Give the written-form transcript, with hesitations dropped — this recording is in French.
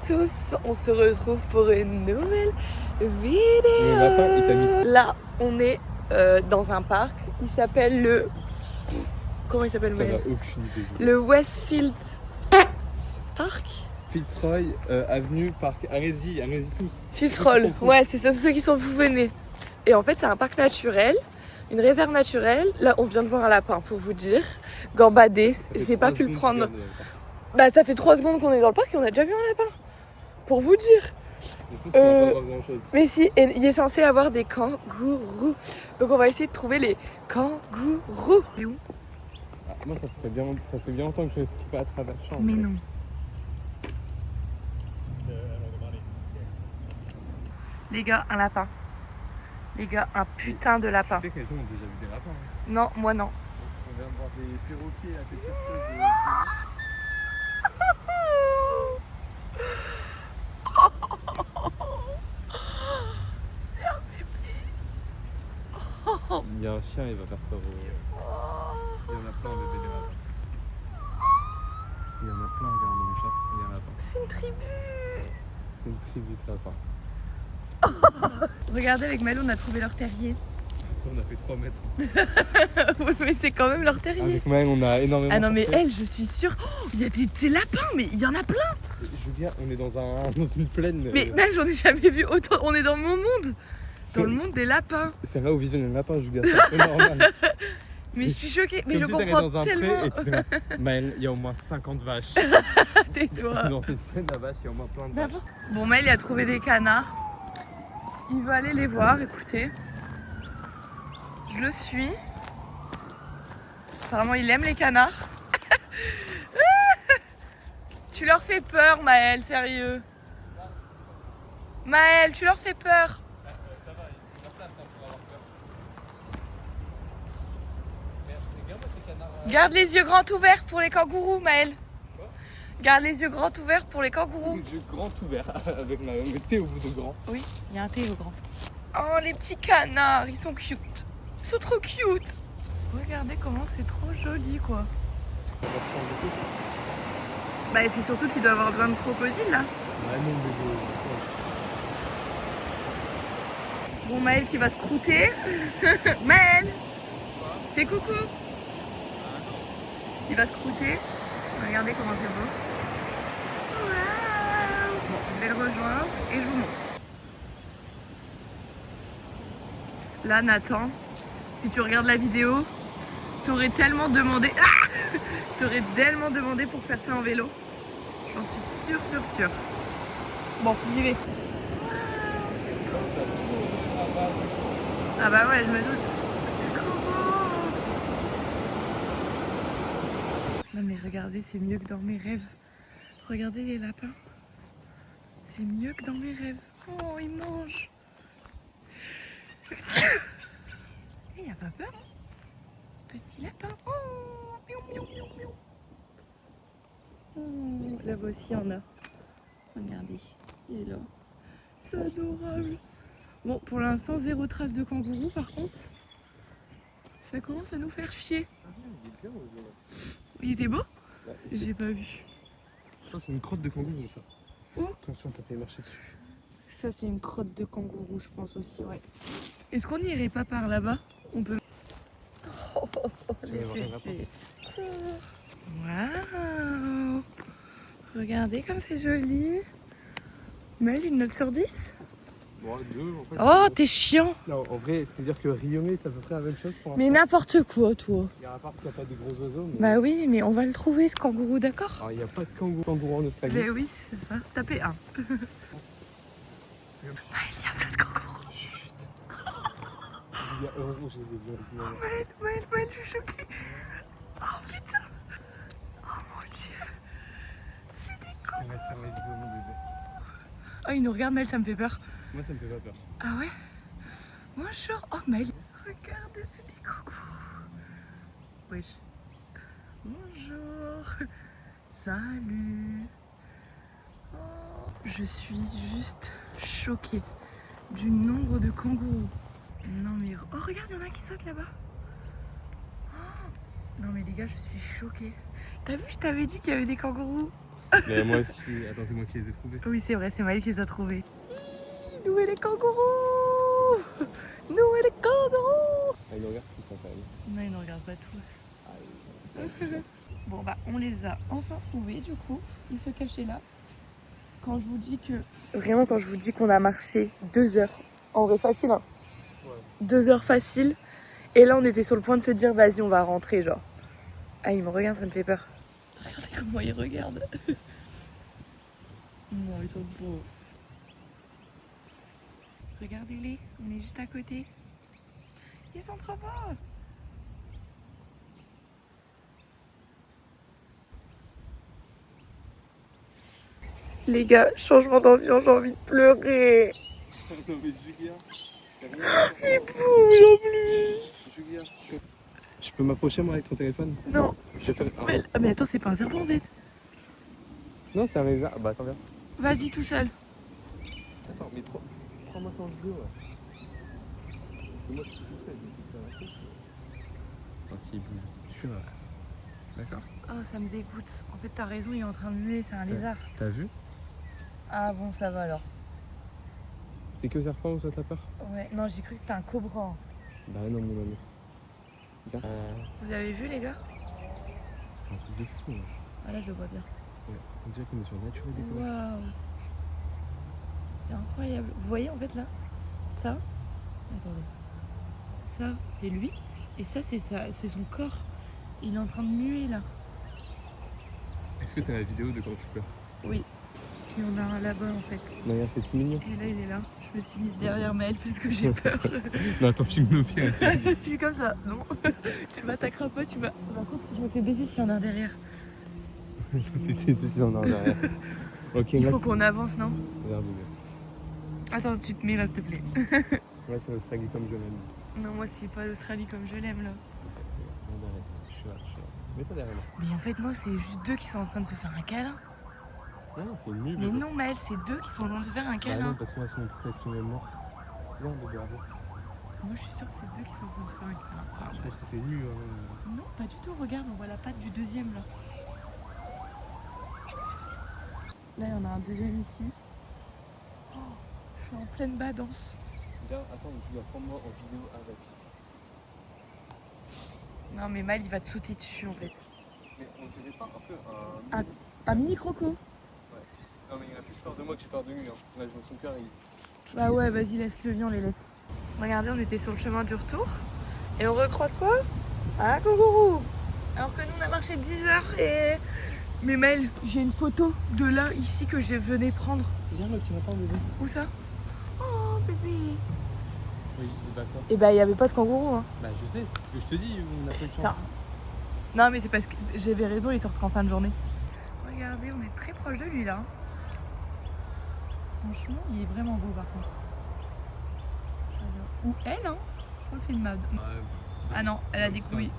tous, on se retrouve pour une nouvelle vidéo. Là, on est dans un parc, il s'appelle le... Comment il s'appelle? Aucune idée. Le Westfield Park. Fitzroy, avenue, parc, allez-y tous. Fitzroy, ouais, c'est ça, ceux qui sont venus. Et en fait, c'est un parc naturel, une réserve naturelle. Là, on vient de voir un lapin, pour vous dire. Gambadé, j'ai pas pu le prendre. Bah, ça fait 3 secondes qu'on est dans le parc et on a déjà vu un lapin. Pour vous dire. Mais si, et il est censé avoir des kangourous. Donc, on va essayer de trouver les kangourous. Et où? Moi, ça fait bien longtemps que je ne suis pas à travers le champ. Mais non. Les gars, un lapin. Les gars, un putain de lapin. Tu sais que les gens ont déjà vu des lapins. Hein. Non, moi non. On vient de voir des perroquets à quelque chose. C'est un bébé. Il y a un chien, il va faire peur au... Il y en a plein, bébé, des lapins. Il y en a plein, regarde, mon chat, il y en a pas. C'est une tribu. C'est une tribu de lapins. Regardez, avec Malo, on a trouvé leur terrier. On a fait 3 mètres. Oui, mais c'est quand même leur terrier. Avec Maëlle, on a énormément. Ah non, mais elle, je suis sûre. Oh, il y a des lapins, mais il y en a plein. Julia, on est dans une plaine. Mais même, j'en ai jamais vu autant. On est dans mon monde. Dans le monde des lapins. C'est là où visionne un lapin, Julia, c'est un peu normal. Mais je suis choquée. Mais comme je si comprends dans un tellement. pré et tu dirais, Maëlle, il y a au moins 50 vaches. Tais-toi. Dans une plaine à vaches, il y a au moins plein de vaches. Bon, Maël, il a trouvé des canards. Il veut aller les voir, écoutez. Je le suis. Apparemment, il aime les canards. Tu leur fais peur, Maël, sérieux. Maël, tu leur fais peur. Garde les yeux grands ouverts pour les kangourous, Maël. Garde les yeux grands ouverts pour les kangourous. Les yeux grands ouverts avec ma T au bout de grand. Oui, il y a un T au grand. Oh, les petits canards, ils sont cute. Ils sont trop cute. Regardez comment c'est trop joli, quoi. Bah, c'est surtout qu'il doit avoir plein de crocodiles, là. Ouais, non, bébé. Bon, Maël qui va se croûter. Maël, fais coucou. Il va se croûter. Regardez comment c'est beau. Wow. Bon, je vais le rejoindre et je vous montre. Là, Nathan, si tu regardes la vidéo, t'aurais tellement demandé... Ah, t'aurais tellement demandé pour faire ça en vélo. J'en suis sûre. Bon, j'y vais. Ah bah ouais, je me doute. C'est trop beau. Non mais regardez, c'est mieux que dans mes rêves. Regardez les lapins. C'est mieux que dans mes rêves. Oh, ils mangent. Il n'y a pas peur, hein? Petit lapin. Oh, miaou, miaou, miaou, miaou. Oh, là-bas aussi, il y en a. Regardez, il est là. C'est adorable. Bon, pour l'instant, 0 trace de kangourou, par contre. Ça commence à nous faire chier. Il était beau? Ouais, J'ai pas vu. Ça, c'est une crotte de kangourou, ça. Où? Attention, t'as fait marcher dessus. Ça, c'est une crotte de kangourou, je pense aussi, ouais. Est-ce qu'on n'irait pas par là-bas? On peut... Oh, les bébés. Waouh! Regardez comme c'est joli. Mel, une note sur 10? Bon, 2 en fait. Oh, t'es chiant! Non, en vrai, c'est-à-dire que Riomé, c'est à peu près la même chose pour un Mais n'importe quoi, toi! Il y a un parc qui n'a pas de gros oiseaux. Mais... Bah oui, mais on va le trouver, ce kangourou, d'accord? Alors, il n'y a pas de kangourou en Australie. Mais oui, c'est ça. Tapez 1. Ah, il y a plein de kangourous! Heureusement, je les ai vus. Maël, je suis choquée! Oh putain! Oh mon dieu! C'est des cons! On va faire les vidéos, mon bébé. Oh, il nous regarde, Maël, ça me fait peur. Moi, ça me fait pas peur. Ah ouais? Bonjour! Oh, Maël! Regarde, c'est des kangourous! Wesh! Bonjour! Salut! Oh, je suis juste choquée du nombre de kangourous. Non mais... Oh, regarde, il y en a un qui saute là-bas. Oh, non mais les gars, je suis choquée. T'as vu, je t'avais dit qu'il y avait des kangourous. Mais moi aussi, attends, c'est moi qui les ai trouvés. Oui, c'est vrai, c'est Maëlle qui les a trouvés. Nous et les kangourous. Nous et les kangourous. Ah, ils regardent tous ça quand même. Non, ils ne regardent pas tous. Bon, bah, on les a enfin trouvés, du coup. Ils se cachaient là. Quand je vous dis que... Vraiment, quand je vous dis qu'on a marché 2 heures. En vrai, facile, hein. Ouais. 2 heures facile. Et là, on était sur le point de se dire, vas-y, on va rentrer, genre. Ah, il me regarde, ça me fait peur. Regardez comment il regarde. Non, ils sont beaux. Regardez-les, on est juste à côté. Ils sont trop beaux. Les gars, changement d'ambiance, j'ai envie de pleurer. Non mais Julia, Il bouge en plus. Julia, je peux m'approcher moi avec ton téléphone? Non. Je vais faire... Mais attends, c'est pas un serpent en fait. Non, c'est un lézard. Bah attends, viens. Vas-y tout seul. Attends, mais prends-moi ça en vidéo. Ouais. Moi, je suis tout seul, je vais faire la Ah, s'il bouge. Je suis là. D'accord. Oh, ça me dégoûte. En fait, t'as raison, il est en train de muer, c'est un lézard. T'as vu? Ah bon, ça va alors. C'est que serpent ou toi t'as peur? Ouais, non, j'ai cru que c'était un cobra. Bah non, mon ami. Regarde. Vous avez vu les gars? C'est un truc de fou. Hein. Ah là, je le vois bien. Ouais. On dirait qu'on est sur Nature et Découverte. Waouh. C'est incroyable. Vous voyez en fait là? Ça. Attendez. Ça, c'est lui. Et ça, c'est son corps. Il est en train de muer là. Est-ce que t'as la vidéo de quand tu pleures? Oui. Et on a un là-bas en fait. Non, regarde, c'est tout mignon. Et là, il est là. Je me suis mise derrière Maëlle parce que j'ai peur. Non, attends, filme nos pieds. Je suis comme ça. Non. Tu ne m'attaqueras pas, tu vas. Par contre, si je me fais baiser, s'il y en a un derrière. Je me fais baiser si on en a derrière. Ok, Il là, faut qu'on avance, non? regarde, bien. Attends, tu te mets là, s'il te plaît. Ouais, c'est l'Australie comme je l'aime. Non, moi, c'est pas l'Australie comme je l'aime là. Non, derrière. Je suis là, je suis là. Mets-toi derrière moi. Mais en fait, non, c'est juste deux qui sont en train de se faire un câlin. Non, c'est nul. Mais non, Maëlle, c'est deux qui sont en train de se faire un Ah câlin. non, parce que moi, sinon, presque même mort. Non, bébé, avant. Moi, je suis sûre que c'est deux qui sont en train de se faire un câlin. Enfin, Je pense que c'est nu. Hein. non, pas du tout. Regarde, on voit la patte du deuxième là. Là, il y en a un deuxième ici. Oh, je suis en pleine badance. Viens, attends, tu dois prendre moi en vidéo avec. Non, mais Maëlle, il va te sauter dessus en fait. Mais on dirait pas un peu Un mini croco. Non, mais il a plus peur de moi que j'ai peur de lui. Hein. Là, je vois son cœur, il. Bah ouais, vas-y, laisse-le, viens, on les laisse. Regardez, on était sur le chemin du retour. Et on recroise quoi? Un kangourou. Alors que nous, on a marché 10 heures et... Mais Maëlle, j'ai une photo de là, ici, que je venais prendre. Viens, là, tu vas pas, bébé. Où ça? Oh, bébé. Oui, et bah quoi? Et bah, il n'y avait pas de kangourou, hein. Bah, je sais, c'est ce que je te dis, on n'a pas eu de chance. Putain. Non, mais c'est parce que j'avais raison, ils sortent qu'en fin de journée. Regardez, on est très proche de lui, là. Franchement, il est vraiment beau, par contre. Ou elle, hein. Je crois que c'est une mode. Ah non, elle a des couilles.